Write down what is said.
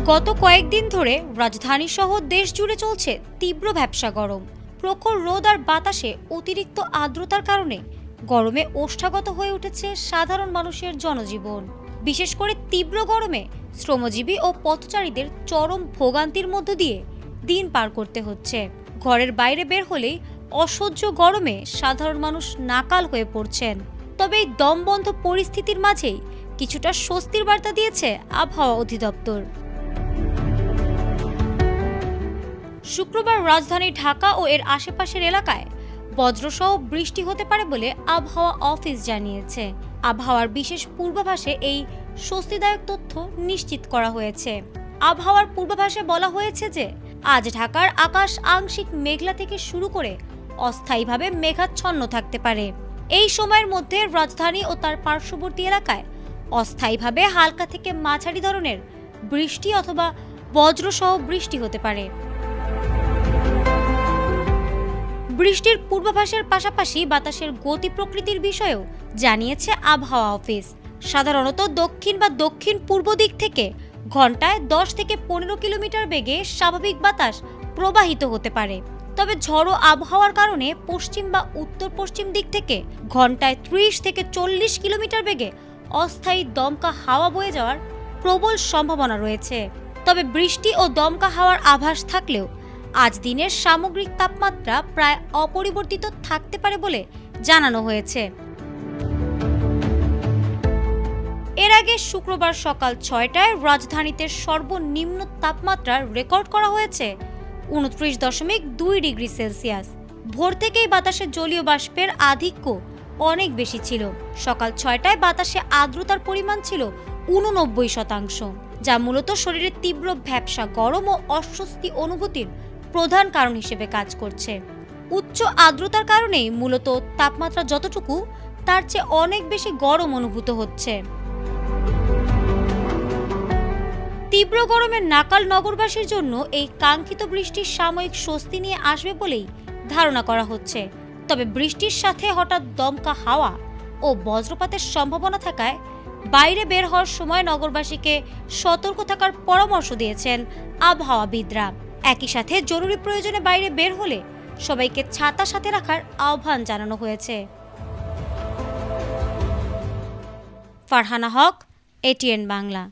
গত কয়েকদিন ধরে রাজধানী সহ দেশ জুড়ে চলছে তীব্র ভ্যাপসা গরম। প্রখর রোদ আর বাতাসে অতিরিক্ত আর্দ্রতার কারণে গরমে ওষ্ঠাগত হয়ে উঠেছে সাধারণ মানুষের জনজীবন। বিশেষ করে তীব্র গরমে শ্রমজীবী ও পথচারীদের চরম ভোগান্তির মধ্য দিয়ে দিন পার করতে হচ্ছে। ঘরের বাইরে বের হলেই অসহ্য গরমে সাধারণ মানুষ নাকাল হয়ে পড়ছেন। তবে এই দমবন্ধ পরিস্থিতির মাঝেই কিছুটা স্বস্তির বার্তা দিয়েছে আবহাওয়া অধিদপ্তর। শুক্রবার রাজধানী ঢাকা ও এর আশেপাশের এলাকায় বজ্রসহ বৃষ্টি হতে পারে বলে আবহাওয়া অফিস জানিয়েছে। আবহাওয়ার বিশেষ পূর্বাভাসে এই স্বস্তিদায়ক তথ্য নিশ্চিত করা হয়েছে। আবহাওয়ার পূর্বাভাসে বলা হয়েছে যে আজ ঢাকার আকাশ আংশিক মেঘলা থেকে শুরু করে অস্থায়ীভাবে মেঘাচ্ছন্ন থাকতে পারে। এই সময়ের মধ্যে রাজধানী ও তার পার্শ্ববর্তী এলাকায় অস্থায়ীভাবে হালকা থেকে মাঝারি ধরনের বৃষ্টি অথবা বজ্রসহ বৃষ্টি হতে পারে। বৃষ্টির পূর্বাভাসের পাশাপাশি বাতাসের গতি প্রকৃতির বিষয়েও জানিয়েছে আবহাওয়া অফিস। সাধারণত দক্ষিণ বা দক্ষিণ পূর্ব দিক থেকে ঘন্টায় 10 থেকে 15 কিলোমিটার বেগে স্বাভাবিক বাতাস প্রবাহিত হতে পারে। তবে ঝড়ো আবহাওয়ার কারণে পশ্চিম বা উত্তর পশ্চিম দিক থেকে ঘন্টায় 30 থেকে 40 কিলোমিটার বেগে অস্থায়ী দমকা হাওয়া বয়ে যাওয়ার প্রবল সম্ভাবনা রয়েছে। তবে বৃষ্টি ও দমকা হাওয়ার আভাস থাকলেও আজ দিনের সামগ্রিক তাপমাত্রা প্রায় অপরিবর্তিত থাকতে পারে বলে জানানো হয়েছে। এর আগে শুক্রবার সকাল 6টায় রাজধানীতে সর্বনিম্ন তাপমাত্রা রেকর্ড করা হয়েছে 29.2 ডিগ্রি সেলসিয়াস। ভোর থেকেই বাতাসে জলীয় বাষ্পের আধিক্য অনেক বেশি ছিল। সকাল 6টায় বাতাসে আর্দ্রতার পরিমাণ ছিল 89%, যা মূলত শরীরের তীব্র ভ্যাপসা গরম ও অস্বস্তি অনুভূতির প্রধান কারণ হিসেবে কাজ করছে। উচ্চ আর্দ্রতার কারণেই মূলত তাপমাত্রা যতটুকু তার চেয়ে অনেক বেশি গরম অনুভূত হচ্ছে। তীব্র গরমের নাকাল নগরবাসীর জন্য এই কাঙ্ক্ষিত বৃষ্টির সাময়িক স্বস্তি নিয়ে আসবে বলেই ধারণা করা হচ্ছে। তবে বৃষ্টির সাথে হঠাৎ দমকা হাওয়া ও বজ্রপাতের সম্ভাবনা থাকায় বাইরে বের হওয়ার সময় নগরবাসীকে সতর্ক থাকার পরামর্শ দিয়েছেন আবহাওয়াবিদরা। একই সাথে জরুরি প্রয়োজনে বাইরে বের হলে সবাইকে ছাতা সাথে রাখার আহ্বান জানানো হয়েছে। ফারহানা হক, ATN বাংলা।